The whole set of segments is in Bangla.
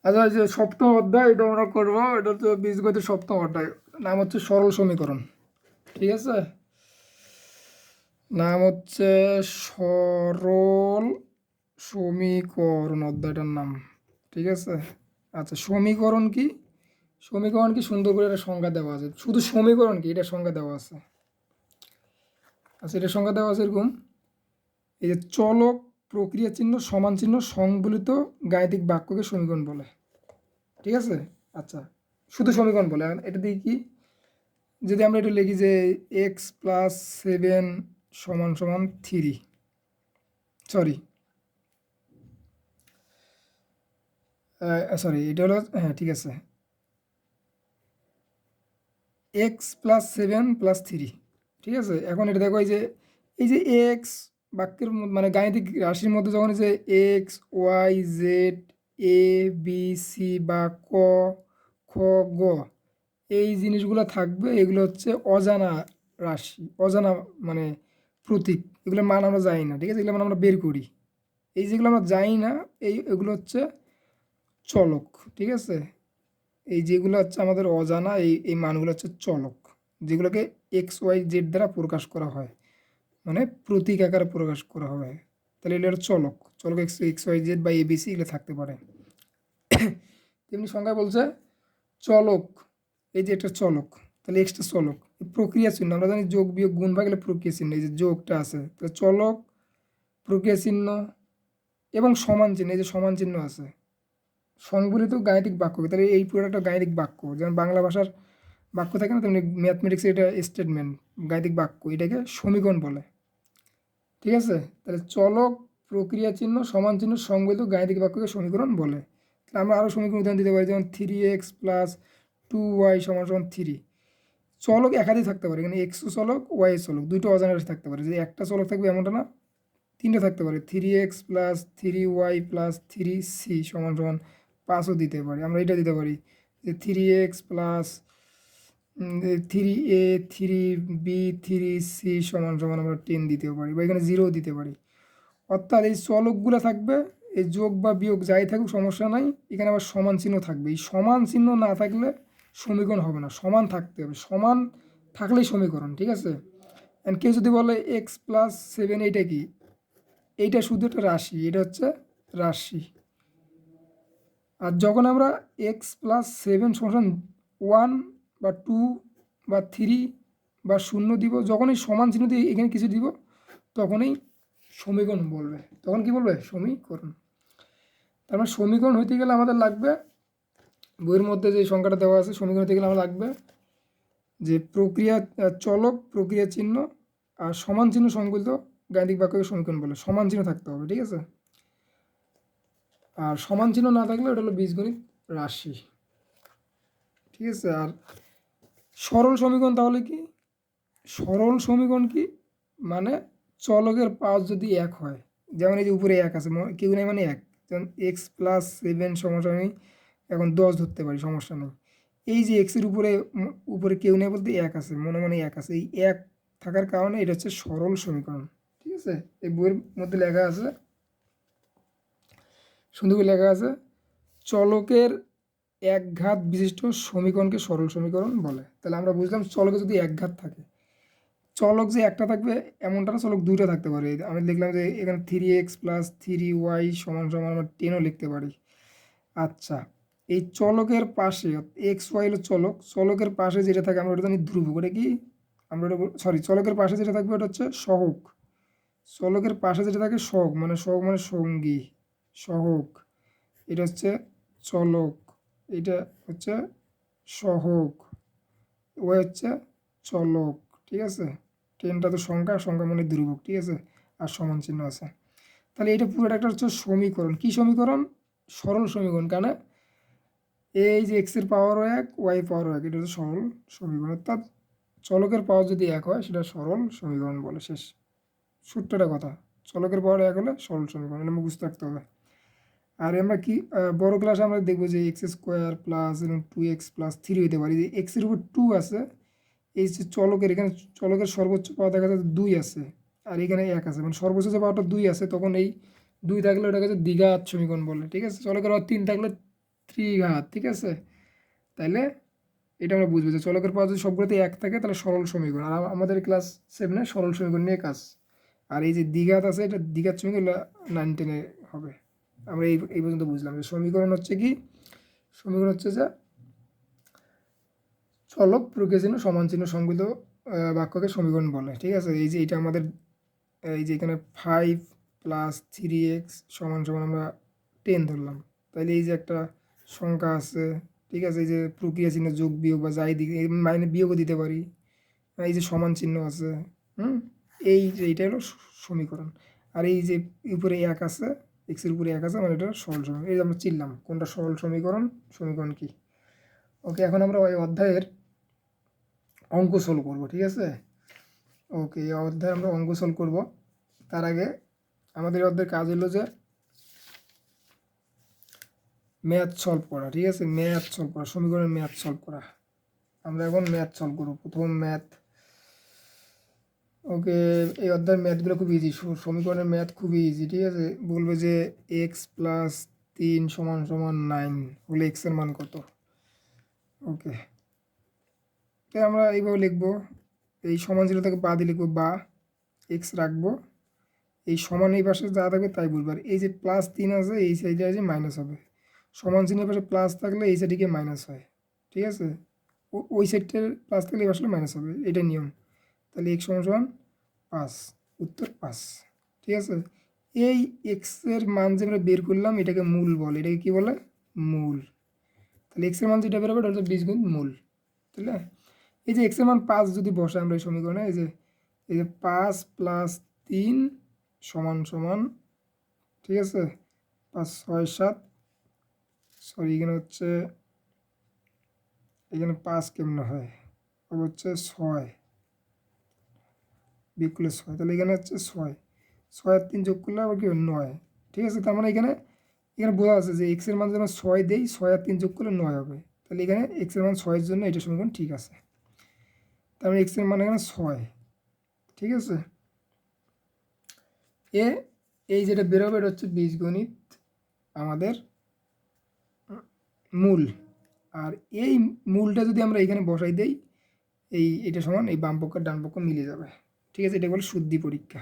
আচ্ছা, এই যে সপ্তম অধ্যায় এটা আমরা করবো, এটা হচ্ছে বীজগতির সপ্তম অধ্যায়। নাম হচ্ছে সরল সমীকরণ। ঠিক আছে, নাম হচ্ছে সরল সমীকরণ অধ্যায়টার নাম। ঠিক আছে। আচ্ছা, সমীকরণ কি? সমীকরণ কি সুন্দর করে একটা সংজ্ঞা দেওয়া আছে। শুধু সমীকরণ কি এটা সংজ্ঞা দেওয়া আছে। আচ্ছা, এটা সংজ্ঞা দেওয়া আছে এরকম, এই যে চলক, প্রক্রিয়া চিহ্ন, সমান চিহ্ন সংবলিত গাণিতিক বাক্যকে সমীকরণ বলে। ঠিক আছে। আচ্ছা, শুধু সমীকরণ বলে। এখন এটা দিয়ে কি, যদি আমরা এটা লিখি যে x+7 সমান সমান 3, সরি সরি এটা হলো, হ্যাঁ ঠিক আছে, x+7+3। ঠিক আছে। এখন এটা দেখো, এই যে এক্স বাক্যের মানে গাণিতিক রাশির মধ্যে যখন এই যে x, y, z, a, b, c বা ক, খ, গ এই জিনিসগুলো থাকবে, এগুলো হচ্ছে অজানা রাশি, অজানা মানে প্রতীক। এগুলোর মান আমরা জানি না। ঠিক আছে, এগুলো মান আমরা বের করি। এই যেগুলো আমরা জানি না, এগুলো হচ্ছে চলক। ঠিক আছে, এই যেগুলো হচ্ছে আমাদের অজানা, এই মানগুলো হচ্ছে চলক, যেগুলোকে x, y, z দ্বারা প্রকাশ করা হয়, মানে প্রতীক আকারে প্রকাশ করা হয়। তাহলে এগুলো হলো চলক। চলক x, y, z বা abc এগুলো থাকতে পারে। তেমনি সংখ্যায় বলছে চলক, এই যে একটা চলক, তাহলে এক্সটা চলক। প্রক্রিয়া চিহ্ন আমরা জানি যোগ বিয়োগ গুণ ভাগ গেলে প্রক্রিয়া চিহ্ন, এই যে যোগটা আছে, তাহলে চলক, প্রক্রিয়া চিহ্ন এবং সমান চিহ্ন, এই যে সমান চিহ্ন আছে, সংবলিত গাণিতিক বাক্য। তাহলে এই পুরোটা একটা গাণিতিক বাক্য, যেমন বাংলা ভাষার বাক্য থাকে না, তেমনি ম্যাথমেটিক্সের এটা স্টেটমেন্ট, গাণিতিক বাক্য, এটাকে সমীকরণ বলে। ঠিক আছে, তাহলে চলক, প্রক্রিয়া চিহ্ন, সমান চিহ্ন সংবলিত গাণিতিক বাক্যকে সমীকরণ বলে। তাহলে আমরা আরও সমীকরণ উদাহরণ দিতে পারি, যেমন 3x+2y = 3। চলক একাধিক থাকতে পারে, এখানে এক্সও চলক, ওয়াই চলক, দুইটা অজানা রাশি থাকতে পারে। যদি একটা চলক থাকবে এমনটা না, তিনটে থাকতে পারে। 3x+3y+3c = 5ও দিতে পারি। আমরা এটা দিতে পারি যে 3x+3a, 3b, 3c আমরা 10 দিতেও পারি, বা এখানে 0 দিতে পারি। অর্থাৎ এই চলকগুলো থাকবে, এই যোগ বা বিয়োগ যাই থাকুক সমস্যা নাই। এখানে আবার সমান চিহ্ন থাকবে। এই সমান চিহ্ন না থাকলে সমীকরণ হবে না, সমান থাকতে হবে। সমান থাকলেই সমীকরণ। ঠিক আছে। অ্যান্ড কেউ যদি বলে x+7 এইটা কি, এইটা শুধু একটা রাশি, এটা হচ্ছে রাশি। আর যখন আমরা x+7 = 1 বা 2 বা 3 বা 0 দিব, যখনই সমান চিহ্ন দিয়ে এখানে কিছু দিব, তখনই সমীকরণ বলবে। তখন কি বলবে? সমীকরণ। তার মানে সমীকরণ হইতে গেলে আমাদের লাগবে, বইয়ের মধ্যে যে সংখ্যাটা দেওয়া আছে, সমীকরণ হইতে গেলে আমার লাগবে যে প্রক্রিয়া চলক, প্রক্রিয়া চিহ্ন আর সমান চিহ্ন সংবলিত গাণিতিক বাক্যকে সমীকরণ বলে। সমান চিহ্ন থাকতে হবে। ঠিক আছে। আর সমান চিহ্ন না থাকলে ওটা হলো বীজগণিত রাশি। ঠিক আছে। আর সরল সমীকরণ তাহলে কি? সরল সমীকরণ কি মানে চলকের পাওয়ার যদি 1 হয়, যেমন এই যে উপরে 1 আছে, কেউ নেই মানে 1, যেমন x+7 সমস্যা নেই, এখন 10 ধরতে পারি, সমস্যা নেই। এই যে এক্সের উপরে উপরে কেউ নেই বলতে 1 আছে, মনে মনে 1 আছে, এই 1 থাকার কারণে এটা হচ্ছে সরল সমীকরণ। ঠিক আছে, এই বইয়ের মধ্যে লেখা আছে, সুন্দর করে লেখা আছে, চলকের একঘাত বিশিষ্ট সমীকরণকে সরল সমীকরণ বলে। তাহলে আমরা বুঝলাম চলকে যদি একঘাত থাকে, চলক যে একটা থাকবে এমনটা না, চলক দুইটা থাকতে পারে। আমি লিখলাম যে এখানে 3x+3y = আমরা 10ও লিখতে পারি। আচ্ছা, এই চলকের পাশে x, y হলো চলক, চলকের পাশে যেটা থাকে আমরা ওটা জানি ধ্রুবক। ওটা কি? আমরা ওটা সরি, চলকের পাশে যেটা থাকবে ওটা হচ্ছে সহগ। চলকের পাশে যেটা থাকে সহগ, মানে সহগ মানে সঙ্গী, সহগ। এটা হচ্ছে চলক, এটা হচ্ছে সহগ, ওই হচ্ছে চলক। ঠিক আছে। 10টা তো সংখ্যা, সংখ্যা মানে ধ্রুবক। ঠিক আছে, আর সমান চিহ্ন আছে। তাহলে এটা পুরোটা একটা হচ্ছে সমীকরণ। কি সমীকরণ? সরল সমীকরণ। কেন? এই যে এক্সের পাওয়ারও 1, ওয়াই পাওয়ারও 1, এটা হচ্ছে সরল সমীকরণ। অর্থাৎ চলকের পাওয়ার যদি 1 হয় সেটা সরল সমীকরণ বলে। শেষ, সূত্রটা কথা। চলকের পাওয়ার 1 হলে সরল সমীকরণ, এটা বুঝতে রাখতে হবে। আর আমরা কি বড় ক্লাসে আমরা দেখবো যে x² + 2x+3 হইতে পারি। যে এক্সের উপর 2 আছে, এই যে চলকের এখানে চলকের সর্বোচ্চ পাওয়ার দেখা যাচ্ছে 2 আছে, আর এখানে 1 আছে, মানে সর্বোচ্চ যে পাওয়ারটা 2 আছে, তখন এই 2 থাকলে ওটাকে হচ্ছে দ্বিঘাত সমীকরণ বলে। ঠিক আছে। চলকের পাওয়ার 3 থাকলে ত্রিঘাত, ঠিক আছে। তাইলে এটা আমরা বুঝবো যে চলকের পাওয়ার যদি সবগুলোতে এক থাকে তাহলে সরল সমীকরণ। আর আমাদের ক্লাস 7-এ সরল সমীকরণ নিয়ে কাজ। আর এই যে দ্বিঘাত আছে, এটা দ্বিঘাত সমীকরণ 9-10-এ হবে। আমরা এই পর্যন্ত বুঝলাম যে সমীকরণ হচ্ছে কি, সমীকরণ হচ্ছে যে চলক প্রকৃতি চিহ্ন সমান চিহ্ন সংবলিত বাক্যকে সমীকরণ বলে, ঠিক আছে। এই যে এটা আমাদের এই যে এখানে 5 + 3x = আমরা 10 ধরলাম। তাইলে এই যে একটা সংখ্যা আছে, ঠিক আছে, এই যে প্রক্রিয়া চিহ্ন যোগ বিয়োগ বা যাই দিকে মাইনে বিয়োগও দিতে পারি, এই যে সমান চিহ্ন আছে, এই যে এইটা হলো সমীকরণ। আর এই যে উপরে এক আছে, এক্সের উপরে এক আছে, মানে এটা সরল সমীকরণ। এই যে আমরা চিনলাম কোনটা সরল সমীকরণ, সমীকরণ কি। ওকে, এখন আমরা ওই অধ্যায়ের অঙ্ক সলভ করবো, ঠিক আছে। ওকে, এই অধ্যায়ে আমরা অঙ্ক সলভ করবো। তার আগে আমাদের অধ্যায়ের কাজ হলো যে ম্যাথ সলভ করা, ঠিক আছে, ম্যাথ সলভ করা, সমীকরণের ম্যাথ সলভ করা। আমরা এখন ম্যাথ সলভ করবো, প্রথম ম্যাথ। ওকে, এই অধ্যায়ের ম্যাথগুলো খুব ইজি, সমীকরণের ম্যাথ খুবই ইজি, ঠিক আছে। বলবে যে x + 3 = 9 হলে x এর মান কত। ওকে, তাই আমরা এইভাবে লিখবো, এই সমান চিহ্ন থেকে বাদে লিখবো বা x রাখবো, এই সমান এই পাশে যা থাকবে তাই বলবো। আর এই যে +3 আছে, এই সাইডে আছে মাইনাস হবে। সমান চিহ্নের পাশে প্লাস থাকলে এই সাইডে গিয়ে মাইনাস হয়, ঠিক আছে। ওই সাইডটার প্লাস থাকলে এই পাশে মাইনাস হবে, এটা নিয়ম। তাহলে x = 5, উত্তর 5, ঠিক আছে। এই এক্সের মান যে আমরা বের করলাম এটাকে মূল বলে, এটাকে কী বলে, মূল। তাহলে এক্সের মান যেটা বেরোবে ওটা হচ্ছে 20 গুণ মূল, তাহলে এই যে এক্সের মান 5 যদি বসে আমরা এই সমীকরণে, এই যে 5 + 3 = ঠিক আছে 5 6 7, সরি এখানে হচ্ছে, এখানে 5 কেমন হয়, হচ্ছে 6 বিয়োগ করলে 6, তাহলে এখানে হচ্ছে 6 আর 3 যোগ করলে আবার কি 9, ঠিক আছে। তার মানে এখানে বোঝা আছে যে এক্সের মান যেন 6 দেই, 6 আর 3 যোগ করলে 9 হবে। তাহলে এখানে এক্সের মান 6-এর জন্য এটা সমীকরণ ঠিক আছে। তার মানে এক্সের মান এখানে 6, ঠিক আছে। এই যেটা বেরোবে এটা হচ্ছে বীজগণিত আমাদের মূল। আর এই মূলটা যদি আমরা এখানে বসাই দেই, এটা সমান এই বাম পক্ষ ডান পক্ষ মিলে যাবে, ঠিক আছে। এটা বলে শুদ্ধি পরীক্ষা।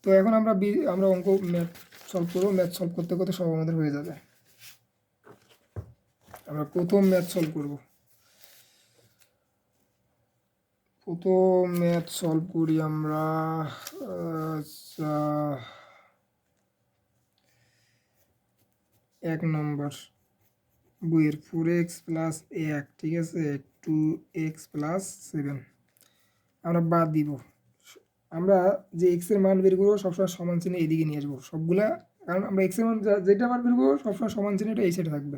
তো এখন আমরা অঙ্ক ম্যাথ সলভ করবো। ম্যাথ সলভ করতে করতে সব আমাদের হয়ে যাবে। আমরা প্রথম ম্যাথ সলভ করব। প্রথম ম্যাথ সলভ করি আমরা, 1 নম্বর বইয়ের 4x + 1, ঠিক আছে, 2x + 7 আমরা বাদ দিব। আমরা যে x এর মান বের করবো সবসময় সমান চিহ্ন এদিকে নিয়ে আসবো সবগুলা, কারণ আমরা x এর মান যেটা মান বের করবো সবসময় সমান চিহ্নটা এই সাইডে থাকবে।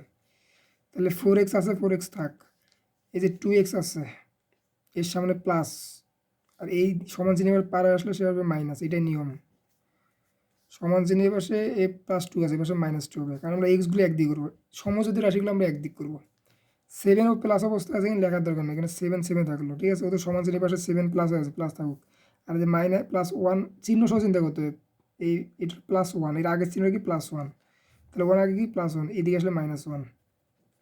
তাহলে 4x আছে, 4x থাক। এই যে 2x আছে, এর সামনে প্লাস, আর এই সমান চিহ্নের পারে আসলে সে হবে মাইনাস, এটাই নিয়ম। সমান চিহ্নের পাশে a + 2 আছে, পাশে -2 হবে, কারণ আমরা এক্সগুলো একদিক করবো, সমযোজী রাশিগুলো আমরা একদিক করবো। 7 ও প্লাস অবস্থা আছে, এখানে লেখার দরকার নেই, এখানে 7 থাকলো, ঠিক আছে। ওদের সমান চিহ্নের পাশে 7 প্লাস আছে, প্লাস থাকুক। আর যে -+1 চিহ্ন সহ চিন্তা করতে হবে, এটা +1, এর আগের চিহ্ন কি +1, তাহলে ওর আগে কি +1, এদিকে আসলে -1,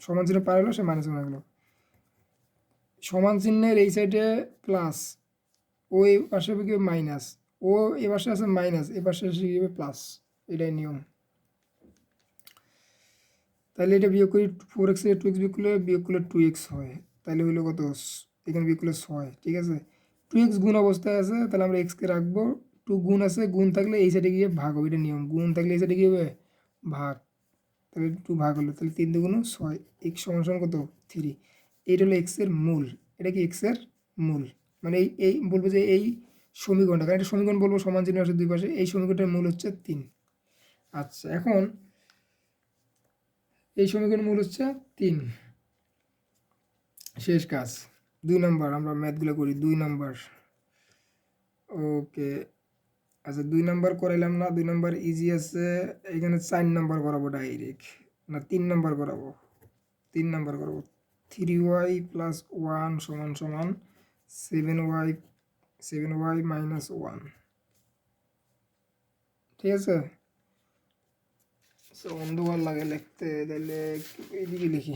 সমান চিহ্ন পার হলো সে -1 হলো। সমান চিহ্নের এই সাইডে প্লাস, ও এই পাশে কি মাইনাস, ও এ পাশে আছে মাইনাস, এ পাশে এসে গিয়ে প্লাস, এটাই নিয়ম। তাহলে এটা বিয়োগ করি, 4x থেকে 2x বিয়োগ করলে 2x হয়, তাহলে হইলো কত, এখানে বিয়োগ করলে 6, ঠিক আছে। 2x গুণ অবস্থায় আছে, তাহলে আমরা এক্সকে রাখবো, 2 গুণ আছে, গুণ থাকলে এই সাইডে গিয়ে ভাগ হবে, এটা নিয়ম। গুণ থাকলে এই সাইডে গিয়ে হবে ভাগ, তাহলে 2 ভাগ হলো, তাহলে 3 2 গুণ 6, x = কত 3। এইটা হলো এক্সের মূল, এটা কি এক্সের মূল, মানে এই বলবো যে এই সমীকরণটা, কারণ এটা সমীকরণ বলবো সমান চিহ্ন আছে দুই পাশে, এই সমীকরণটার মূল হচ্ছে 3। আচ্ছা, এখন এই সমীকরণের মূল হচ্ছে 3। শেষ কাজ 2 নম্বর, আমরা ম্যাথগুলো করি 2 নম্বর। ওকে, আচ্ছা 2 নম্বর করাইলাম না, 2 নম্বর ইজি আছে, এখানে 4 নম্বর করাবো ডাইরেক্ট, না 3 নম্বর করাবো, 3 নম্বর করাবো। 3y + 1 = 7y - 1, ঠিক আছে। অন্ধকার লাগে লিখতে, তাহলে এইদিকে লিখি,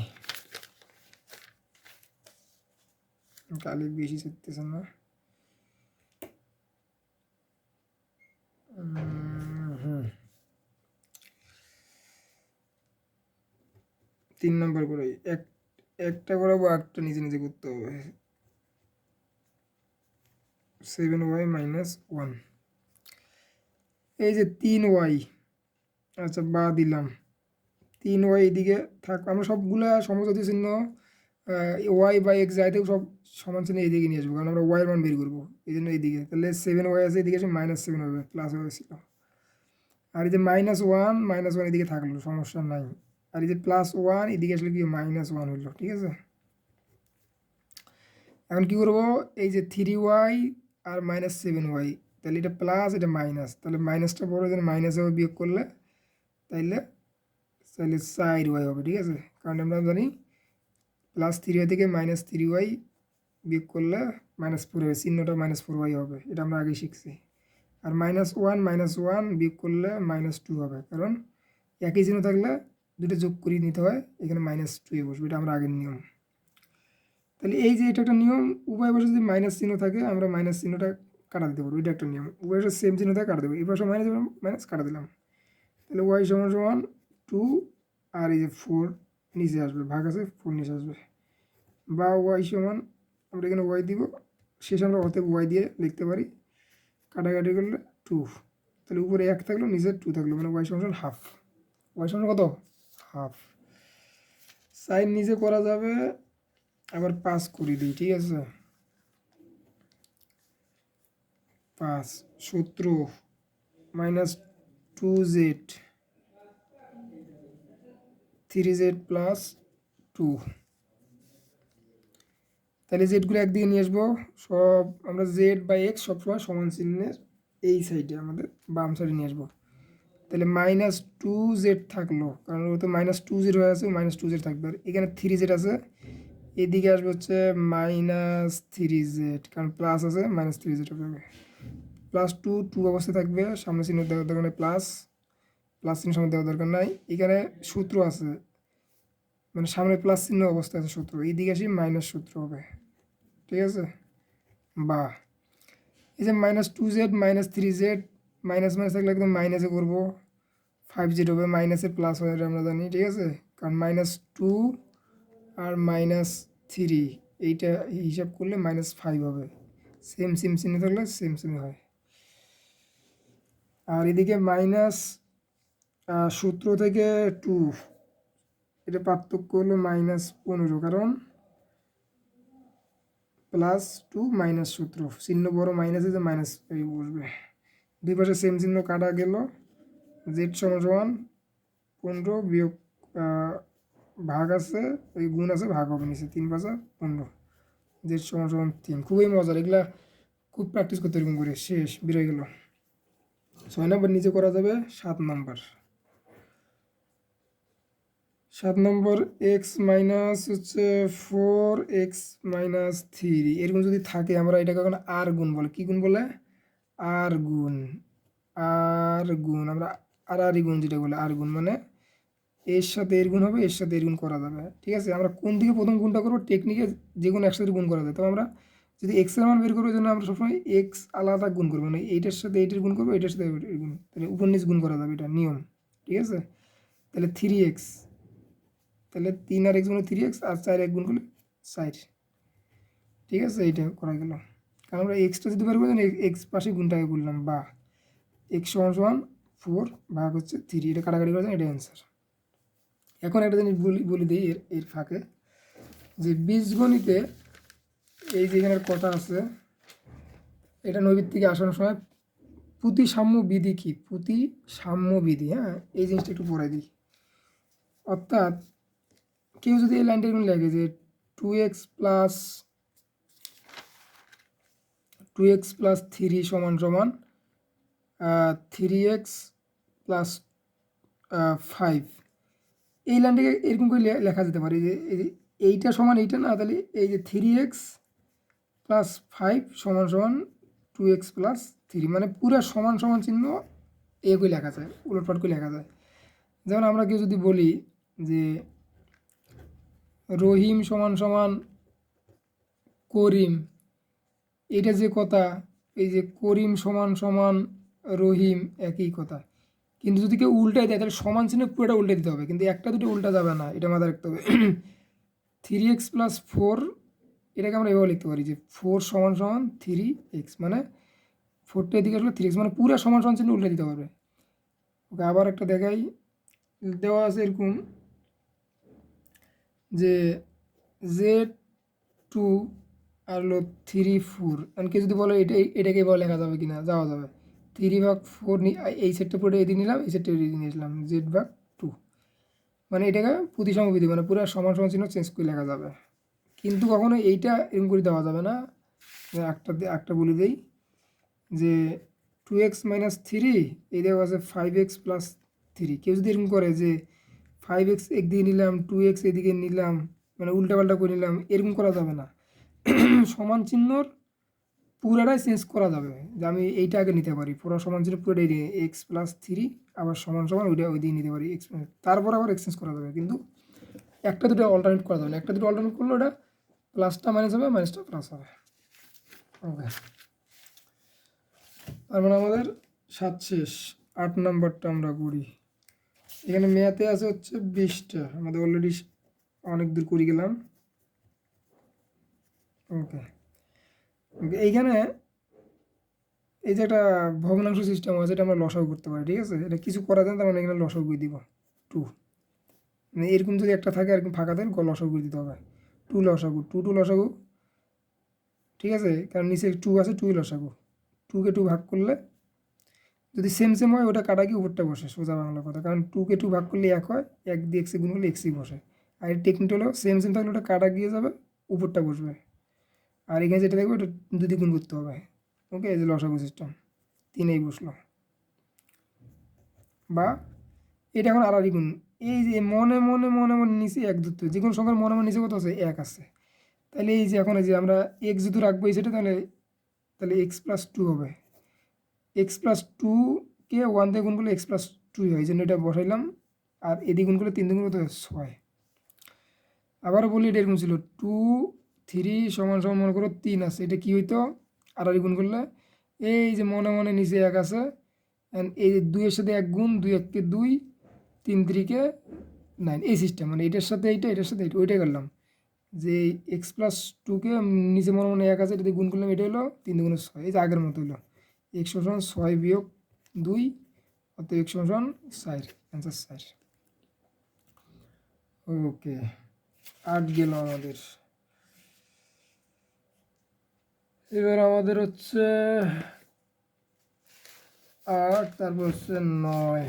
কালি বেশি চড়তেছে না। হুম, 3 নম্বর করে একটা করাবো, একটা নিজে নিজে করতে হবে। 7y - 1, এই যে 3y, আচ্ছা বা দিলাম 3y এদিকে থাক, আমরা সবগুলা সমজাতীয় চিহ্ন ওয়াই বা এক্স যাই থেকে সব সমান চিহ্ন এইদিকে নিয়ে আসবো, কারণ আমরা ওয়াই এর মান বের করবো, এই জন্য এইদিকে। তাহলে 7y আছে, এদিকে আসে -7 হবে, প্লাস হয়েছিল। আর এই যে -1 এদিকে থাকলো, সমস্যা নাই। আর এই যে +1 এদিকে আসলে কি -1 হইলো, ঠিক আছে। এখন কি করবো, এই যে 3y আর -7y, তাহলে এটা প্লাস এটা মাইনাস, তাহলে মাইনাসটা বড়, যেন মাইনাস হবে বিয়োগ করলে, তাইলে তাহলে 4y হবে, ঠিক আছে। কারণ আমরা জানি +3y থেকে -3y বিয়োগ করলে -4 হবে, চিহ্নটা -4y হবে, এটা আমরা আগে শিখছি। আর -1 বিয়োগ করলে -2 হবে, কারণ একই চিহ্ন থাকলে দুটো যোগ করে নিতে হয়, এখানে -2 বসবে, এটা আমরা আগের নিয়ম। তাহলে এই যে এটা একটা নিয়ম, উভয় পাশে যদি মাইনাস চিহ্ন থাকে আমরা মাইনাস চিহ্নটা কাটা দিতে পারবো, এটা একটা নিয়ম। উভয় পাশে সেম চিহ্ন থাকে কাটা দেবো, এই পাশে মাইনাস কাটা দিলাম, তাহলে y = 2, আর এই যে 4 নিচে আসবে, ভাগ আছে 4 নিচে আসবে, বা y = আমরা এখানে y দিব, শেষে আমরা অতএব y দিয়ে লিখতে পারি, কাটাকাটি করলে 2, তাহলে উপরে 1 থাকলো, নিচে 2 থাকলো, মানে y = হাফ। y = কত? হাফ। সাইন নিচে করা যাবে, আবার 5 করে দিই, ঠিক আছে। 5 17 -2z 3z + 2, তাহলে জেডগুলো একদিকে নিয়ে আসবো, সব আমরা জেড বা এক্স সবসময় সমান চিহ্নের এই সাইডে আমাদের বাম সাইডে নিয়ে আসবো। তাহলে -2z থাকলো, কারণ ও তো -2z হয়ে আছে, -2z থাকবে, আর এখানে 3z আছে, এদিকে আসবে হচ্ছে -3z, কারণ প্লাস আছে, -3z হবে, +2 অবস্থায় থাকবে, সামনে চিহ্ন দেওয়ার দরকার নেই, প্লাস চিহ্ন সামনে দেওয়ার দরকার নাই। এখানে সূত্র আছে, মানে সামনে প্লাস চিহ্ন অবস্থায় আছে সূত্র, এইদিকে আসি মাইনাস সূত্র হবে, ঠিক আছে। বা এই যে -2z -3z, মাইনাস মাইনাস থাকলে একদম মাইনাসে করবো, 5z হবে, মাইনাসে প্লাস হয়, এটা আমরা জানি, ঠিক আছে। কারণ -2 আর -3 এইটা হিসাব করলে -5 হবে, সেম সেম চিহ্ন থাকলে সেম সেম হয়। আর এদিকে মাইনাস সূত্র থেকে 2, এটা পার্থক্য হলো -15, কারণ +2 মাইনাস সূত্র, চিহ্ন বড় মাইনাসে যে মাইনাস এই বসবে, দুই পাশে সেম চিহ্ন কাটা গেল। জেড = 15 বিয়োগ ভাগ আছে, ওই গুণ আছে, ভাগ হবে নিচে, 3 × 5 = 15, জেড = 3। খুবই মজার, এগুলা খুব প্র্যাকটিস করতে এরকম করে, শেষ বেরোয় গেল। 6 নম্বর নিচে করা যাবে, 7 নম্বর। 7 নম্বর এক্স মাইনাস হচ্ছে 4x - 3, এরকম যদি থাকে আমরা এটাকে এখন আর গুণ বলে, কি গুণ বলে? আর গুণ। আমরা আর গুণ যেটা বলে, আর গুণ মানে এর সাথে এর গুণ হবে, এর সাথে এর গুণ করা যাবে, ঠিক আছে। আমরা কোন দিকে প্রথম গুণটা করবো, টেকনিকে যে কোনো একসাথে গুণ করা যায়, তো আমরা যদি এক্স এর মান বের করবো, জন্য আমরা সবসময় এক্স আলাদা গুণ করবো, মানে এইটার সাথে এইটার গুণ করবো, এটার সাথে এটার গুণ, তাহলে উপর নিচ গুণ করা যাবে, এটা নিয়ম, ঠিক আছে। তাহলে 3x, তাহলে 3 আর x গুণ 3x, আর 4 এক গুণ করলে 4, ঠিক আছে। এইটা করা গেল, কারণ আমরা এক্সটা যদি বের করি, এক্স পাশে গুণটাকে করলাম, বা x = 4 ভাগ হচ্ছে 3, এটা কাটাকাটি করা যায়, এটা অ্যান্সার। এখন একটা জিনিস বলি দিই এর ফাঁকে, যে বীজগণিতে এই যে এখানের কথা আছে, এটা নৈবিত্তিকে আসানোর সময় প্রতিসাম্য বিধি কি, প্রতিসাম্য বিধি, হ্যাঁ, এই জিনিসটা একটু পড়ে দিই। অর্থাৎ কেউ যদি এই লাইনটা এরকম লেখে যে 2x + 3 = 3x + 5, এই লাইনটাকে এরকম করে লেখা যেতে পারে, যে এইটা সমান এইটা না, তাহলে এই যে 3x + 5 = 2x + 3, মানে পুরো সমান সমান চিহ্ন এ করে লেখা যায়, উলটপাট করে লেখা যায়। যেমন আমরা কেউ যদি বলি যে রহিম সমান সমান করিম, এটা যে কথা, এই যে করিম সমান সমান রহিম একই কথা, কিন্তু যদি কেউ উল্টাই দেয় তাহলে সমান চিহ্ন পুরোটা উল্টে দিতে হবে, কিন্তু একটা দুটো উল্টা যাবে না, এটা মাথায় রাখতে হবে। 3x+4, এটাকে আমরা এভাবে লিখতে পারি যে 4 সমান সমান 3x, মানে 4টা এদিকে আসলে 3x, মানে পুরো সমান সমান চিহ্ন উল্টে দিতে পারবে। ওকে, আবার একটা দেখাই, দেওয়া আছে এরকম যে Z2 আর হলো 3 4, এমনকি যদি বলো এটাকে এবার লেখা যাবে কিনা, যাওয়া যাবে। 3/4 এই সেটটা পুরো এদিকে নিলাম, এই সেটটা এদিকে নিয়েছিলাম, Z/2, মানে এটাকে প্রতিসমবিধি, মানে পুরো সমান সমান চিহ্ন চেঞ্জ করে লেখা যাবে, কিন্তু কখনো এইটা এরকম করে দেওয়া যাবে না। একটা বলে দিই যে 2x-3, এই দেওয়া আছে 5x+3, কেউ যদি এরকম করে যে 5x একদিকে নিলাম, 2x এদিকে নিলাম, মানে উল্টাপাল্টা করে নিলাম, এরকম করা যাবে না। সমান চিহ্নর পুরাটাই চেঞ্জ করা যাবে, যে আমি এইটা আগে নিতে পারি, পুরো সমান চিহ্ন পুরোটাই দিয়ে x+3 আবার সমান সমান ওইটা ওই দিয়ে নিতে পারি x, তারপর আবার এক্সচেঞ্জ করা যাবে, কিন্তু একটা দুটো অল্টারনেট করা যাবে না, একটা দুটো অল্টারনেট করলে ওটা প্লাসটা মাইনাস হবে, মাইনাসটা প্লাস হবে। ওকে, তার মানে আমাদের 7 শেষ। 8 নাম্বারটা আমরা করি। এখানে ম্যাথে আছে হচ্ছে 20টা, আমাদের অলরেডি অনেক দূর করে গেলাম। ওকে, এইখানে এই যে একটা ভগ্নাংশ সিস্টেম আছে, এটা আমরা লসাগু করতে পারি, ঠিক আছে, এটা কিছু করা যায় না, তার মানে এখানে লসাগু করে দিব 2, মানে এরকম যদি একটা থাকে এরকম ফাঁকা থাকে লসাগু করে দিতে হবে, 2 লসাগু, 2 লসাগু, ঠিক আছে, কারণ নিচে 2 আছে, 2 লসাগু, 2কে 2 ভাগ করলে যদি সেম সেম হয় ওটা কাটা গিয়ে উপরটা বসে, সোজা বাংলা কথা, কারণ 2কে 2 ভাগ করলে 1 হয়, 1 দিয়ে এক্সে গুণ করলে এক্সই বসে, আর এর টেকনিক হলো সেম সেম থাকলে ওটা কাটা গিয়ে যাবে, উপরটা বসবে, আর এখানে যেটা দেখবে ওটা 2 দিয়ে গুণ করতে হবে। ওকে, এই যে লসাগু সিস্টেম 3 বসলো, বা এটা এখন আড়াআড়ি গুণ, এই যে মনে মনে মনে মনে নিচে 1 ধরতে হবে, যে কোনো সংখ্যার মনে মনে নিচে কত আছে, 1 আছে, তাহলে এই যে এখন এই যে আমরা এক্স যদি রাখবো এই সেটা, তাহলে তাহলে x+2 হবে, x+2কে 1 দিয়ে গুণ করলে x+2 হয়, এই জন্য এটা বসাইলাম, আর এদিকে গুণ করলে 3 দিয়ে গুণ করতে 6। আবারও বলি এটা এরকম ছিল 2 3 সমান সমান মনে করো 3 আছে, এটা কি হইতো আড়াআড়ি গুণ করলে, এই যে মনে মনে নিচে 1 আছে, এই 2 এর সাথে 1 গুণ, 2 1 2, 3 3 9, এই সিস্টেম, মানে এটার সাথে এইটা, এটার সাথে এইটা, ওইটাই করলাম, যে x+2কে নিচে মনে মনে 1 আছে, এটা দিয়ে গুণ করলাম, এটা হলো 3 2 6, এই যে আগের মতো হলো x সমান 6 বিয়োগ 2, অর্থাৎ x সমান 4, অ্যান্সার 4। ওকে, 8 গেল আমাদের। এবার আমাদের হচ্ছে 8, তারপর হচ্ছে 9।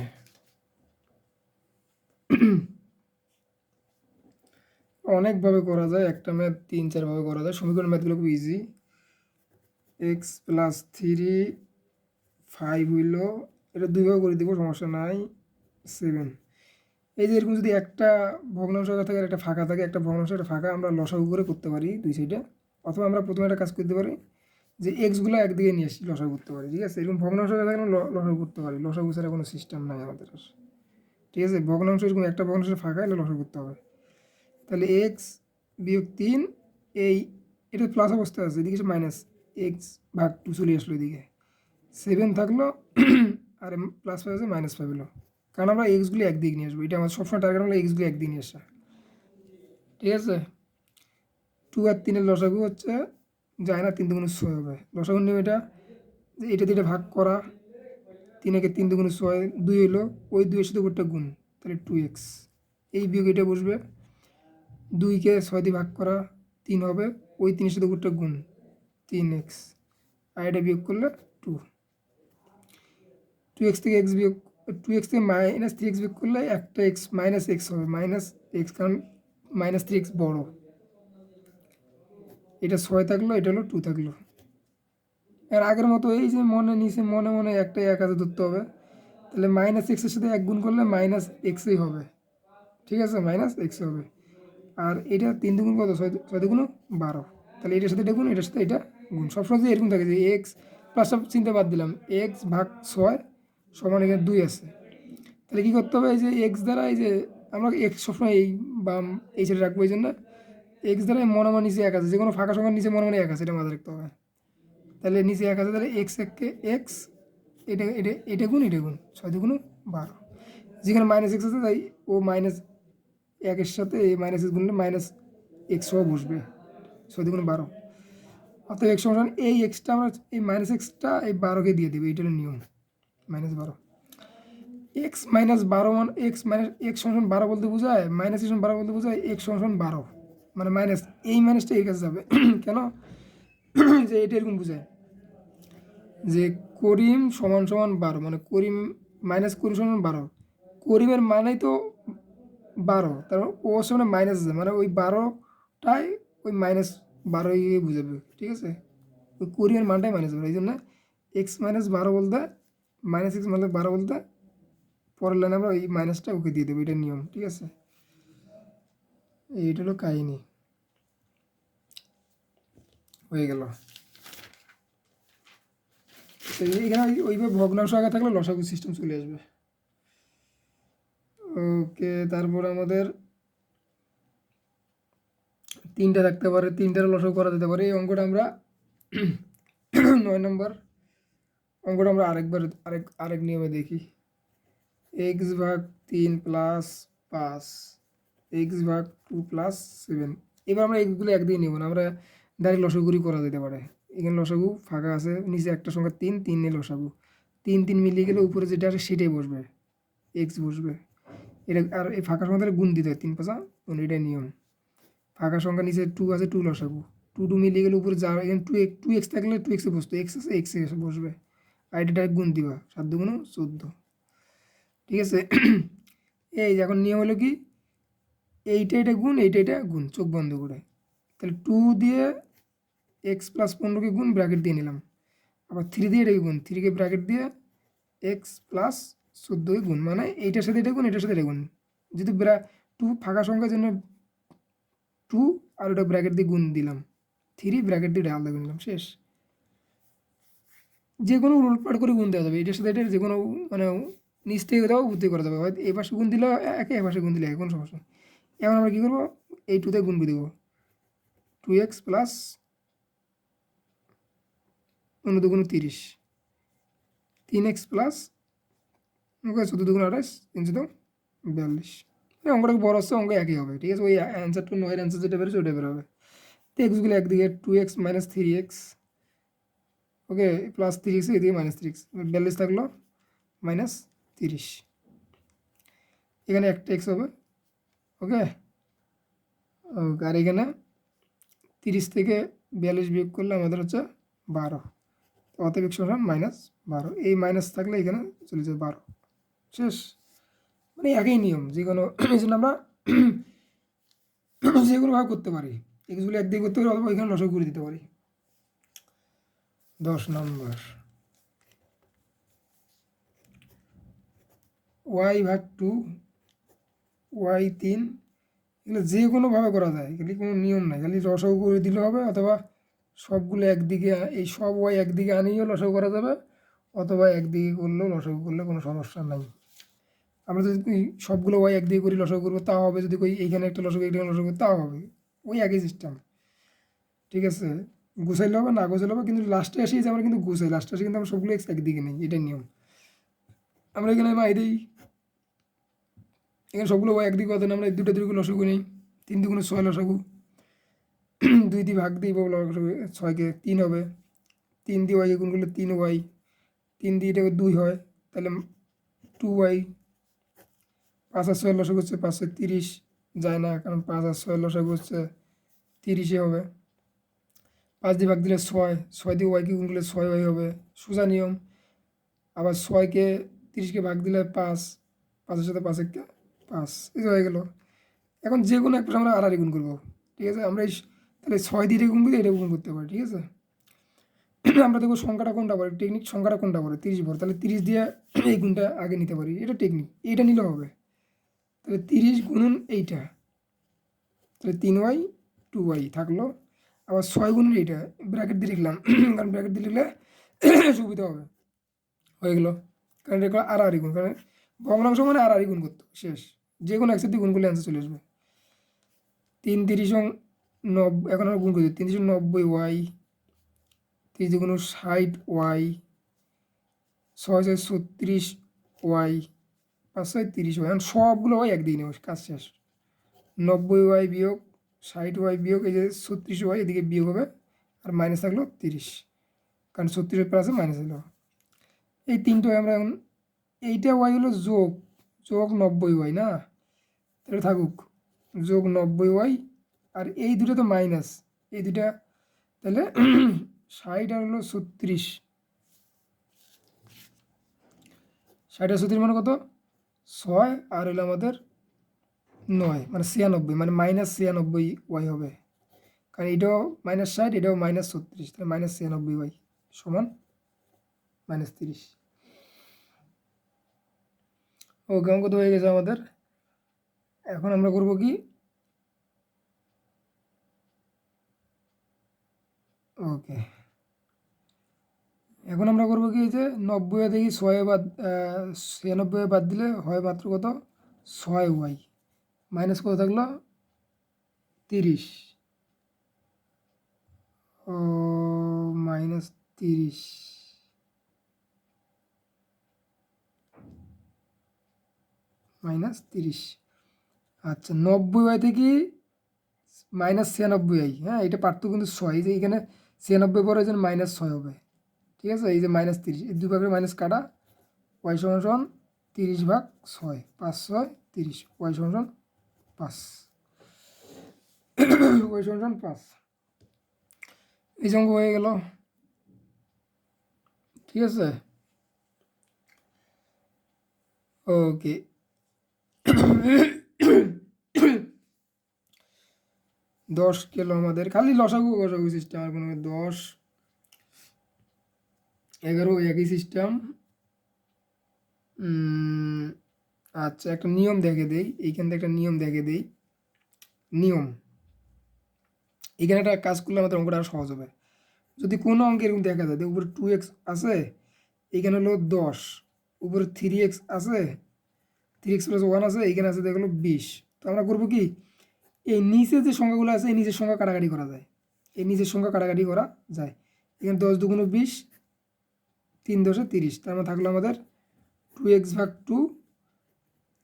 অনেকভাবে করা যায়, একটা ম্যাথ 3 4 ভাবে করা যায়, সমীকরণ ম্যাথগুলো খুব ইজি। x+3 5 হইল, এটা 2 ভাবে করে দিব, সমস্যা নাই, 7। এই যে এরকম যদি একটা ভগ্নাংশ থাকে আর একটা ফাঁকা থাকে, একটা ভগ্নাংশ একটা ফাঁকা, আমরা লসাগু করে করতে পারি দুই সাইডে, অথবা আমরা প্রথমে একটা কাজ করতে পারি যে এক্সগুলো একদিকে নিয়ে আসি, লসাগু করতে পারি, ঠিক আছে, এরকম ভগ্নাংশ থাকে লসাগু করতে পারি, লসাগু ছাড়া কোনো সিস্টেম নাই আমাদের, ঠিক আছে, ভগ্নাংশ এরকম একটা ভগ্নাংশের ফাঁকা এলে লসাগু করতে হবে, তাহলে x-3, এই এটা প্লাস অবস্থায় আছে, এদিকে মাইনাস x/2 চলে আসলো, এদিকে 7 থাকলো, আর +5 আছে, -5 হলো, কারণ আমরা এক্সগুলি একদিকে নিয়ে আসবো, এটা আমার সবসময় টার্গেট হলো এক্সগুলি একদিকে নিয়ে আসা, ঠিক আছে। 2 আর 3 লসাগু হচ্ছে যায় না, 3 2 6 হবে, লসাগু নিয়ম এটা, যে এটা দিয়ে ভাগ করা, 3 একে 3 2 6, 2 হলো, ওই 2 এর সাথে উপরটা গুণ, তাহলে 2x, এই বিয়োগ এটা বসবে, 2কে 6 দিয়ে ভাগ করা, 3 হবে, ওই 3 এর সাথে উপরটা গুণ, 3x, আর এটা বিয়োগ করলে 2, 2x থেকে x বিয়োগ, 2x থেকে -3x বিয়োগ করলে একটা x -x হবে, -x, কারণ -3x বড়, এটা 6 থাকলো, এটা হলো 2 থাকলো, আর আগের মতো এই যে মনে নিচে মনে মনে একটা 1 আছে ধরতে হবে, তাহলে -x এর সাথে 1 গুণ করলে -xই হবে, ঠিক আছে, -x হবে, আর এটা 3 দুগুণ কত, 6 দুগুণ 12, তাহলে এটার সাথে এটা গুণ, এটার সাথে এটা গুণ, সবসময় যে এরকম থাকে যে x প্লাসটা চিন্তা বাদ দিলাম, x/6 সমান এখানে 2 আছে, তাহলে কী করতে হবে, এই যে এক্স দ্বারা এই যে আমরা এক্স সবসময় এই বাম এই সাইডে রাখবো, এই জন্য এক্স দ্বারা মনে নিচে এক আছে, যে কোনো ফাঁকা সংখ্যার নিচে মনে এক আছে, এটা মাথায় রাখতে হবে। তাহলে নিচে এক আছে, তাহলে এক্স এককে এক্স, এটা এটা এটা গুণ এটা গুণ, 6×12, যেখানে মাইনাস এক্স আছে তাই ও মাইনাস একের সাথে এই মাইনাস এক্স গুণলে মাইনাস এক্সও বসবে, 6×12। অর্থাৎ এক্স সমান এই এক্সটা আমরা এই মাইনাস এক্সটা এই 12কে দিয়ে দেবে, এইটা হলো নিয়ম, -12। এক্স -12 মানে এক্স মাইনাস এক্স সমান 12 বলতে বোঝায়, মাইনাস এক্স 12 বলতে বোঝায় এক্স সমান 12, মানে মাইনাস এই মাইনাসটা এই কাছে যাবে। কেন, যে এটা এরকম বোঝায় যে করিম সমান সমান 12, মানে করিম মাইনাস করিম সমান 12, করিমের মানেই তো 12, তার ও সামনে মাইনাস আছে, মানে ওই 12টাই ওই -12 বুঝাবে, ঠিক আছে। ওই করিমের মানটাই -12, এই জন্য এক্স -12 বলতে মাইনাস এক্স -12 বলতে পরের লাইনে আমরা এই মাইনাসটা ওকে দিয়ে দেবো, এটা নিয়ম, ঠিক আছে। এইটা হলো কাহিনী, হয়ে গেল। তো এখানে ওইভাবে ভগ্নাংশ আগে থাকলে লসাগু সিস্টেম চলে আসবে। ওকে, তারপর আমাদের 3টা থাকতে পারে, 3টার লসাগু করা যেতে পারে। এই অঙ্কটা আমরা 9 নম্বর অঙ্কটা আমরা আরেক নিয়মে দেখি। x/3 + 5, x/2 + 7। এবার আমরা এগুলো একদিকে নেব না, আমরা ডাইরেক্ট লসাগুরি করা যেতে পারে। এখানে লসাগু ফাঁকা আছে, নিচে একটা সংখ্যা 3, 3 নিয়ে লসাগু 3 3 মিলিয়ে গেলে উপরে যেটা আছে সেটাই বসবে, এক্স বসবে। এটা আর এই ফাঁকা সংখ্যাটা গুণ দিতে হয়, 3 5 15, এটাই নিয়ম। ফাঁকা সংখ্যা নিচে 2 আছে, 2 লসাগু 2 2 মিলিয়ে গেলে উপরে যা, এখানে 2 এক্স থাকলে 2 এক্সে বসতো, এক্স আছে এক্সে বসবে, আর এটা ডাইরেক্ট গুণ দিবা, 7 2 14, ঠিক আছে। এই এখন নিয়ম হলো কি, এইটা গুণ এইটা গুণ, চোখ বন্ধ করে। তাহলে 2 দিয়ে এক্স + 15কে গুণ, ব্র্যাকেট দিয়ে নিলাম। আবার 3 দিয়ে এটাকে গুণ, 3কে ব্র্যাকেট দিয়ে এক্স + 14কে গুণ, মানে এইটার সাথে এটা গুণ, এটার সাথে এটা গুণ। যদি 2 ফাঁকা সংখ্যার জন্য 2 আর ওটা ব্র্যাকেট দিয়ে গুণ দিলাম, 3 ব্র্যাকেট দিয়ে আলাদা গুণ দিলাম, শেষ। যে কোনো উলটপাট করে গুণ দেওয়া যাবে, এটার সাথে এটা যে কোনো, মানে নিচ থেকে দেওয়া উপর থেকে করা যাবে, হয়তো এই পাশে গুণ দিলে একে, এ পাশে গুণ দিলে কোনো সমস্যা নেই। এখন আমরা কী করবো, এই 2তে গুণ দেবো, 2x + 15 × 30, 3x + 14 × 28, 3 42। অঙ্কটা বড় হচ্ছে, অঙ্ক একই হবে, ঠিক আছে। ওই অ্যান্সারটা 9 এর অ্যান্সার যেটা বেরোচ্ছে ওটা বেরোবে। তো এক্সগুলো একদিকে 2x - 3x, ওকে, + 3x এদিকে -3x, 42 থাকলো -30, এখানে একটা এক্স হবে, ওকে। আর এখানে 30 থেকে 42 বিয়োগ করলে আমাদের হচ্ছে 12, অতএব x সমান -12, এই মাইনাস থাকলে এখানে চলে যাবে 12, শেষ। মানে একই নিয়ম, যে কোনো এই জন্য আমরা যে কোনোভাবে করতে পারি, এক্সগুলো একদিকে করতে পারি, অথবা এখানে লসাগু করে দিতে পারি। 10 নম্বর, y/2, y/3, এগুলো যে কোনোভাবে করা যায়, এগুলি কোনো নিয়ম নাই, খালি লসাগু করে দিলে হবে, অথবা সবগুলো একদিকে, এই সব ওয়াই একদিকে আনিয়েও লসাগু করা যাবে, অথবা একদিকে করলেও লসাগু করলে কোনো সমস্যা নাই। আমরা যদি সবগুলো ওয়াই একদিকে করি লসাগু করবো তাও হবে, যদি কই এইখানে একটা লসাগু এইখানে লসাগু করবো তাও হবে, ওই একই সিস্টেম, ঠিক আছে। গুছাইলে হবে, না গুছাইলে হবে, কিন্তু লাস্টে আসি যে আমরা কিন্তু গুছাই, লাস্টে আসি কিন্তু আমরা সবগুলো এক্স একদিকে নেই, এটাই নিয়ম। আমরা এখানে মাই দিই, এখানে সবগুলো ওয়াই একদিকে হতো না, আমরা 2টা 2 লসাগু নেই, 3 2 6 লসাগু, 2 দিয়ে ভাগ দিই, 6কে 3 হবে, 3 দিয়ে ওয়াইকে গুণ করলে 3y, 3 দিয়ে এটাকে 2 হয়, তাহলে 2y, 5 আর 6 লসাগু হচ্ছে 5 × 30, যায় না, কারণ 5 আর 6 লসাগু হচ্ছে 30 হবে। 5 দিয়ে ভাগ দিলে 6, 6 দিয়ে ওয়াইকে গুণ করলে 6y হবে, সোজা নিয়ম। আবার 6কে 30কে ভাগ দিলে 5, 5-এর সাথে 5 1 5, এই হয়ে গেল। এখন যে কোনো একটা আমরা আড়াআড়ি গুণ করবো, ঠিক আছে। আমরা তাহলে 6 দিয়ে এটা গুণ করি, এটা গুণ করতে পারি, ঠিক আছে। আমরা দেখবো সংখ্যাটা কোনটা পড়ে, টেকনিক সংখ্যাটা কোনটা পড়ে, 30 পড়ে, তাহলে 30 দিয়ে এই গুণটা আগে নিতে পারি, এটা টেকনিক, এইটা নিলে হবে। তাহলে 30 গুণন এইটা, তাহলে 3y 2y থাকলো, আবার 6 গুণন এইটা, ব্র্যাকেট দিয়ে লিখলাম, কারণ ব্র্যাকেট দিয়ে লিখলে সুবিধা হবে, হয়ে গেলো। কারণ এটা আড়াআড়ি গুণ, কারণ ভগ্নাংশ মানে আর গুণ করতে হবে, শেষ। যে কোনো একসাথে গুণ করলে অ্যান্সার চলে আসবে। 3 3 90, এখন আমরা গুণ করি 3 3 90 ওয়াই, 3 দুগুণ 60 ওয়াই, 6 6 36 ওয়াই, 5 6 30 ওয়াই। এখন সবগুলো ওয়াই একদিকে নেব, কাজ শেষ। 90 ওয়াই বিয়োগ 60 ওয়াই বিয়োগ এই যে 36 ওয়াই এদিকে বিয়োগ হবে, আর মাইনাস থাকলো 30, কারণ 36 প্লাসে মাইনাস হলো। এই তিনটে আমরা এখন, এইটা ওয়াই হলো যোগ, যোগ 90 ওয়াই না, তাহলে থাকুক যোগ 90 ওয়াই, আর এই দুটো তো মাইনাস, এই দুটা তাহলে 60 আর হলো 36, 60 আর 36 মানে কত 6, আর হলো আমাদের 9 মানে 96, মানে -96 ওয়াই হবে, কারণ এটাও -60 এটাও -36, তাহলে -96 ওয়াই সমান -30। ওকে, অঙ্ক তো হয়ে গেছে আমাদের। এখন আমরা করব কি, ওকে এখন আমরা করবো কি, যে 90 দেখি 6 বাদ 96 বাদ দিলে হয় মাত্র কত 6 ওয়াই, মাইনাস কত থাকলো 30, ও -30, -30। আচ্ছা 90 ওয়াই থেকে -96 আই, হ্যাঁ এটা পার্থক্য কিন্তু 6, এই যে এখানে 96 পরে যেন -6 হবে, ঠিক আছে। এই যে -30, এই দুই ভাগের মাইনাস কাটা, ওয়াই সমান সমান 30/6, 5 6 30, ওয়াই সমান সমান 5, ওয়াই সমান সমান 5। এই যে অঙ্ক হয়ে গেল, ঠিক আছে। ওকে 10 গেল আমাদের, খালি লসাগু গসাগু সিস্টেম, আর কোনো 10 11 একই সিস্টেম। আচ্ছা একটা নিয়ম দেখে দেই, এইখান থেকে একটা নিয়ম দেখে দেই। নিয়ম, এখানে একটা কাজ করলে আমাদের অঙ্কটা আরও সহজ হবে। যদি কোনো অঙ্কে এরকম দেখা যায়, উপরে 2x আছে, এখানে হলো 10, উপরে 3x আছে, 3x + 1 আছে, এইখানে আছে দেখলো 20। তো আমরা করবো কি, এই নিচে যে সংখ্যাগুলো আছে এই নিচের সংখ্যা কাটাকাটি করা যায়, এই নিচের সংখ্যা কাটাকাটি করা যায়। এখানে 10 2 20, 3 10 30, তার মানে থাকলো আমাদের 2x/2,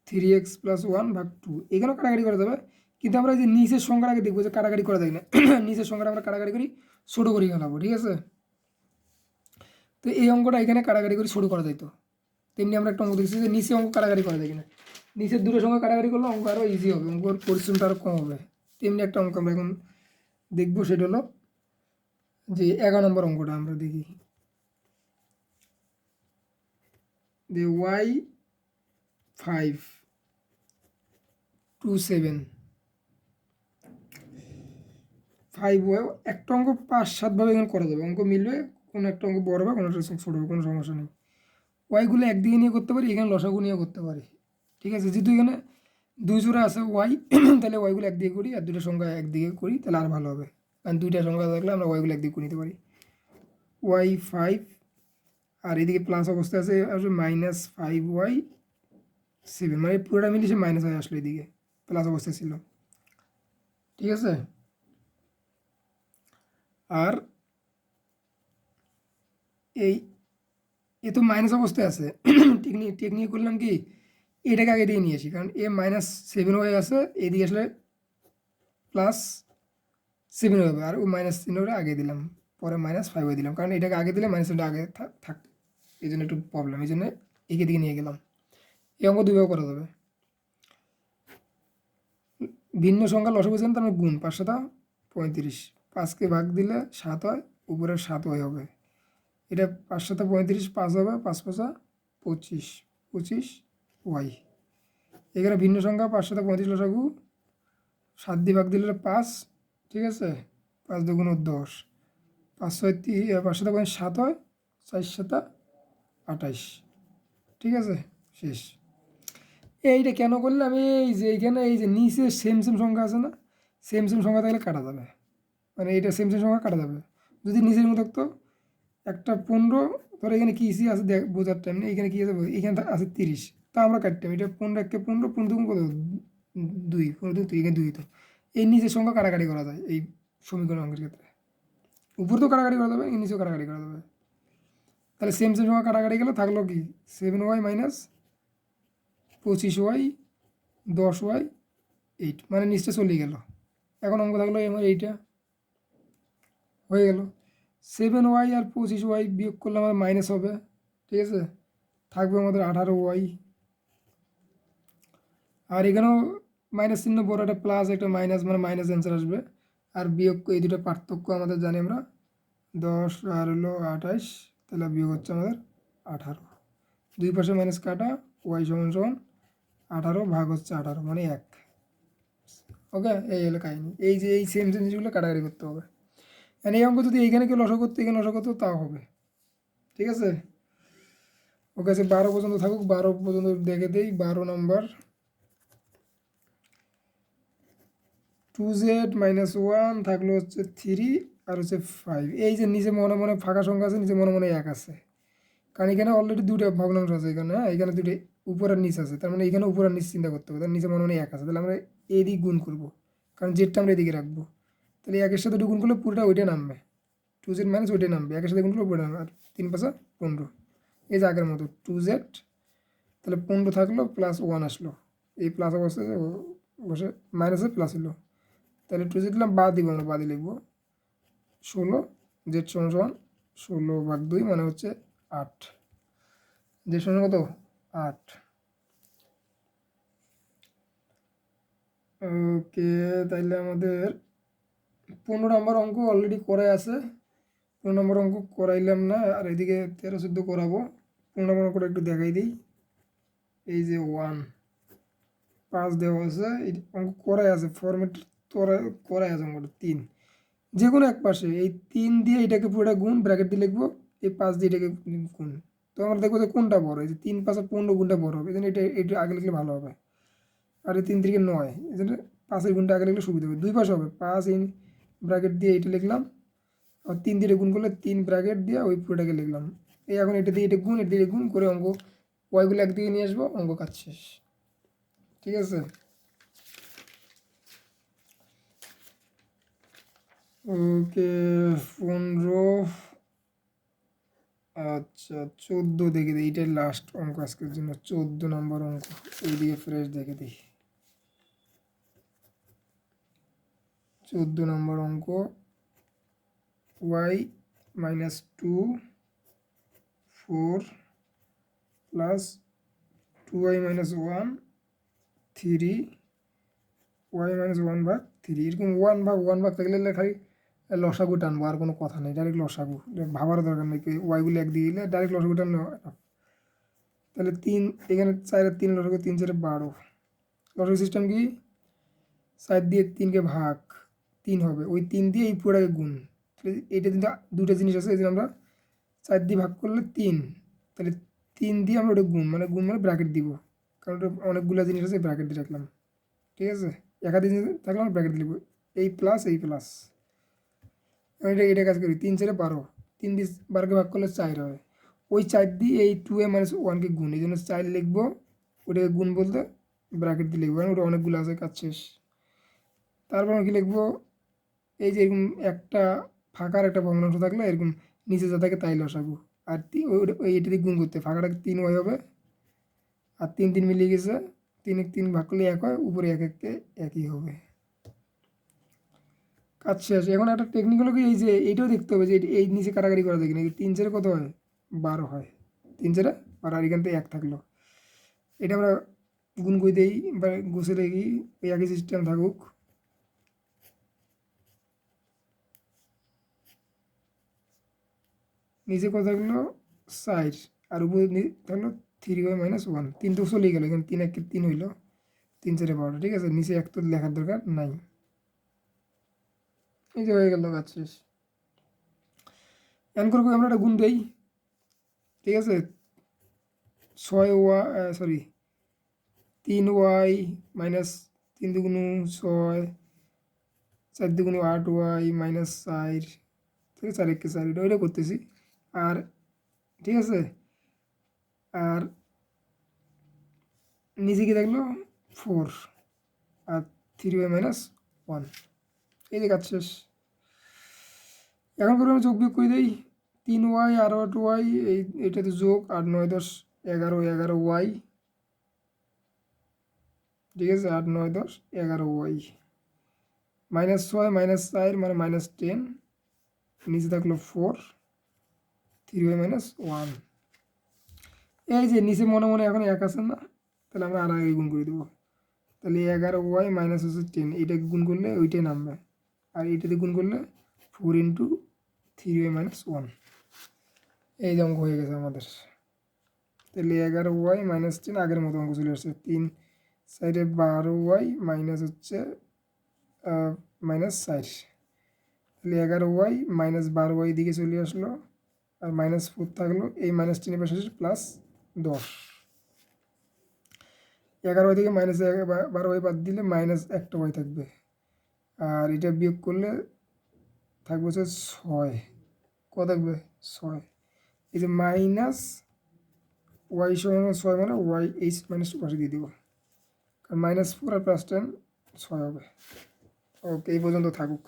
3x + 1/2, এখানেও কাটাকাটি করা যাবে, কিন্তু আমরা এই যে নিচের সংখ্যার আগে দেখবো যে কাটাকাটি করা যায় না। নিচের সংখ্যাটা আমরা কাটাকাটি করি ছোটো করে গেলাবো, ঠিক আছে। তো এই অঙ্কটা এখানে কাটাকাটি করে ছোটো করা যাইতো, তেমনি আমরা একটা অঙ্ক দেখছি যে নিচে অঙ্ক কাটাকাটি করা যায় কিনা, নিচের দুটো সংখ্যা কাটাকাটি করলে অঙ্ক আরও ইজি হবে, অঙ্কর পরিশ্রমটা আরও কম হবে। তেমনি একটা অঙ্ক আমরা এখন দেখবো, সেটা হলো যে 11 নম্বর অঙ্কটা আমরা দেখি, যে y5 27 5 ওয়াই, একটা অঙ্ক 5 7 ভাবে এখানে করা যাবে, অঙ্ক মিলবে, কোনো একটা অঙ্ক বড় হবে কোনো একটা ছোটো হবে, কোনো সমস্যা নেই। ওয়াইগুলো একদিকে নিয়ে করতে পারি, এখানে লসাগু নিয়ে করতে পারি, ঠিক আছে। যেহেতু এখানে দুই জোড়া আছে ওয়াই, তাহলে ওয়াইগুলো একদিকে করি, আর দুটো সংখ্যা একদিকে করি, তাহলে আর ভালো হবে, কারণ দুইটা সংখ্যা থাকলে আমরা ওয়াইগুলো একদিকে করে নিতে পারি। y5, আর এদিকে প্লাস অবস্থায় আছে আসলে -5y7, মানে পুরোটা মিলে সে মাইনাস হয়ে আসলো, এদিকে প্লাস অবস্থায় ছিল, ঠিক আছে। আর এই এ তো মাইনাস অবস্থায় আছে, টেকনিক করলাম কি, এটাকে আগে দিয়ে নিয়ে আসি, কারণ এ -7 হয়ে আছে, এদিকে আসলে +7 হবে, আর ও -3 হলে আগে দিলাম, পরে -5 হয়ে দিলাম, কারণ এটাকে আগে দিলে -7টা আগে থাক, এই জন্য একটু প্রবলেম, এই জন্য একে দিকে নিয়ে গেলাম। এই অঙ্ক দুইভাবে করা যাবে, ভিন্ন সংখ্যা লসাগু তার মানে গুণ, 5 7 35, 5কে ভাগ দিলে 7 হয়, উপরে 7 ওয়াই হবে, এটা 5 7 35, 5 হবে, 5 5 25, 25 ওয়াই। এখানে ভিন্ন সংখ্যা 5 7 35 লসাগু, 7 দিয়ে ভাগ দিলে 5, ঠিক আছে, 5 2 10, 5 6 5 7 7 হয়, 4 7 28, ঠিক আছে, শেষ। এইটা কেন করলাম, এই যে এইখানে এই যে নিচে সেম সেম সংখ্যা আছে না, সেম সেম সংখ্যা থাকলে কাটা যাবে, মানে এইটা সেম সেম সংখ্যা কাটা যাবে। যদি নিচের মতো থাকতো একটা 15, ধরো এখানে কী আছে দেখ বোঝার টাইম নেই, এখানে কী আছে, এখানে আছে 30, তা আমরা কাটতাম এটা 15 15 15 কত 2 15 2 এখানে 2 তো এই নিচের সংখ্যা কাটাকাটি করা যায় এই সমীকরণ অঙ্কের ক্ষেত্রে উপর তো কাটাকাটি করা যাবে এই নিচেও কাটাকাটি করা যাবে তাহলে সেম সংখ্যা কাটাকাটি গেলে থাকলো কি 7y মাইনাস 25y 10y 8 মানে নিচটা চলে গেল এখন অঙ্ক থাকলো আমার এইটা হয়ে গেল 7y আর 25y বিয়োগ করলে আমার মাইনাস হবে ঠিক আছে থাকবে আমাদের 18y আর এখানেও মাইনাস চিহ্ন বড় একটা প্লাস একটা মাইনাস মানে মাইনাস অ্যান্সার আসবে আর বিয়োগ এই দুটো পার্থক্য আমাদের জানি আমরা 10 আর হলো 28 তাহলে বিয়োগ হচ্ছে আমাদের 18 দুই পাশে মাইনাস কাটা ওয়াই সমান সমান 18 ভাগ হচ্ছে 18 মানে 1 ওকে এই হলো কাহিনি এই যে এই সেম জিনিসগুলো কাটাকাটি করতে হবে এই অঙ্ক যদি এইখানে কেউ লসা করতে এখানে লসা করতে তাও হবে ঠিক আছে ওকে আছে 12 পর্যন্ত থাকুক 12 পর্যন্ত দেখে দেই 12 নম্বর 2z মাইনাস 1 থাকলো হচ্ছে 3 আর হচ্ছে 5 এই যে নিচে মনে মনে ফাঁকা সংখ্যা আছে নিচে মনে মনে 1 আছে কারণ এখানে অলরেডি দুটো ভগ্নাংশ আছে এখানে হ্যাঁ এখানে দুটো উপর আর নিচ আছে তার মানে এখানে উপর আর নিচ চিন্তা করতে হবে তার নিচে মনে মনে 1 আছে তাহলে আমরা এই দিক গুণ করবো কারণ জেডটা আমরা এদিকে রাখবো তাহলে একের সাথে দুটো গুণ করলে পুরোটা ওইটা নামবে 2z মাইনাস ওইটাই নামবে একের সাথে গুণ করলে ওইটা নামবে আর 3 5 15 এই যে আগের মতো 2z তাহলে 15 থাকলো প্লাস 1 আসলো এই প্লাস অবস্থায় বসে মাইনাসে প্লাস হলো তাহলে 2z দিলাম বাদ দিব আমরা বাদই লিখবো 16 জেড সমান সমান 16/2 মানে হচ্ছে 8 জেড সমান কত 8 ওকে তাইলে আমাদের 15 নম্বর অঙ্ক অলরেডি করে আছে 15 নম্বর অঙ্ক করাইলাম না আর এদিকে 13 14 করাবো 15 নম্বর অঙ্কটা একটু দেখাই দিই এই যে 1 5 দেওয়া আছে এই অঙ্ক করাই আছে ফরম্যাট করাই আছে অঙ্কটা 3 যে কোনো এক পাশে এই 3 দিয়ে এটাকে পুরোটা গুণ ব্র্যাকেট দিয়ে লিখবো এই 5 দিয়ে এটাকে গুণ তো আমরা দেখবো যে কোনটা বড় এই যে 3 5 আর 15 গুণটা বড় হবে এই জন্য এটা আগে লিখলে ভালো হবে আর এই 3 থেকে 9 এই জন্য 5-এর গুণটা আগে লিখলে সুবিধা হবে দুই পাশে হবে 5 ইন ব্র্যাকেট দিয়ে এটা লিখলাম আর 3 দিয়ে গুণ করলে 3 ব্র্যাকেট দিয়ে ওই পুরোটাকে লিখলাম এই এখন এটা দিয়ে এটা গুণ এটা দিয়ে গুণ করে অঙ্ক ওয়াইগুলো একদিকে নিয়ে আসবো অঙ্ক কাজ শেষ ঠিক আছে ওকে 15 আচ্ছা 14 দেখে দিই এইটাই লাস্ট অঙ্ক আজকের জন্য 14 নম্বর অঙ্ক এইদিকে ফ্রেশ দেখে দিই 14 নম্বর অঙ্ক y minus 2 4 plus 2y minus 1 3 y minus 1/3 এরকম 1/1 থাকলে খালি লসাগু টানবো আর কোনো কথা নেই ডাইরেক্ট লসাগু ভাবার দরকার নেই ওয়াইগুলো একদিকে দিলে ডাইরেক্ট লসাগু টানলে তাহলে 3 এখানে 4 3 লসাগু 3 4 12 লসাগু সিস্টেম কি 4 দিয়ে 3কে ভাগ 3 হবে ওই 3 দিয়ে এই পুরোটাকে গুণ তাহলে এইটা কিন্তু দুটো জিনিস আছে এই জন্য আমরা 4 দিয়ে ভাগ করলে 3 তাহলে 3 দিয়ে আমরা ওটা গুণ মানে ব্র্যাকেট দিব কারণ ওটা অনেকগুলো জিনিস আছে ব্র্যাকেট দিয়ে রাখলাম ঠিক আছে একাধিক জিনিস থাকলে আমরা ব্র্যাকেট দিব এই প্লাস এটা কাজ করি 3 4 12 3 দিয়ে 12কে ভাগ করলে 4 হয় ওই 4 দিয়ে এই 2a মাইনাস 1কে গুণ এই জন্য 4 লিখবো ওটাকে গুণ বলতে ব্র্যাকেট দিয়ে লিখবো ওটা অনেকগুলো আছে কাজ শেষ তারপর কি লিখবো এই যে এরকম একটা ফাঁকার একটা ভগ্নাংশ থাকলে এরকম নিচে যা থাকে তাই লসাগু আর এইটা দিয়ে গুণ করতে ফাঁকাটা 3y হবে আর 3 3 মিলিয়ে গেছে 3 3 ভাগ করলে 1 হয় উপরে 1 1 একই হবে কাজ শেষ এখন একটা টেকনিক হলো কি এই যে এইটাও দেখতে হবে যে এই নিচে কাটাকাটি করা যায় কিনা 3 4 কত হয় 12 হয় 3 4 12 আর এখান থেকে 1 থাকলো এটা আমরা গুণ করে দিই বা গুছে দেখি ওই একই সিস্টেম থাকুক নিচে কত থাকলো 4 আর উপরে থাকলো 3y মাইনাস 1 3 তো চলেই গেল এখানে 3 1 3 হইলো 3 4 12 ঠিক আছে নিচে 1 তো লেখার দরকার নাই এই যে হয়ে গেল কাজ শেষ এন করবো আমরা একটা গুণ দেই ঠিক আছে 3y মাইনাস 3 দুগুণ 6 4 দুগুণ 8y মাইনাস 4 ঠিক আছে 4 1 4 এটা করতেছি আর ঠিক আছে আর নিচে কি থাকলো 4 আর 3y মাইনাস 1, এই যে কাজ শেষ। এখন করে আমি যোগ বিয়োগ করে দিই, 3y আর 8y, এইটাতে যোগ, 8 9 10 11 11y, ঠিক আছে, 8 9 10 11y, মাইনাস 6 মাইনাস 4 মানে মাইনাস 10, নিচে থাকলো 4, 3y মাইনাস 1। এই যে নিচে মনে মনে এখন 1 আছে না, তাহলে আমরা আর আগে গুণ করে দেবো। তাহলে 11y মাইনাস হচ্ছে 10, এইটাকে গুণ করলে ওইটাই নামবে, আর এইটাতে গুণ করলে 4 ইন্টু 3y মাইনাস 1। এই যে অঙ্ক হয়ে গেছে আমাদের। তাহলে 11y মাইনাস 10 আগের মতো অঙ্ক চলে আসছে, 3 সাইডে 12y মাইনাস হচ্ছে মাইনাস 4, তাহলে 11y মাইনাস 12y দিকে চলে আসলো, আর মাইনাস 4 থাকলো, এই মাইনাস 10 পাশে প্লাস 10, 11y থেকে মাইনাস 12y বাদ দিলে মাইনাস 1y থাকবে, আর এটা বিয়োগ করলে থাকবে হচ্ছে 6, কত থাকবে 6, এই যে মাইনাস ওয়াই সমান 6 মানে ওয়াই এইচ মাইনাস 2 পাশে দিয়ে দেবো, কারণ -4 আর +10 6 হবে। ওকে, এই পর্যন্ত থাকুক।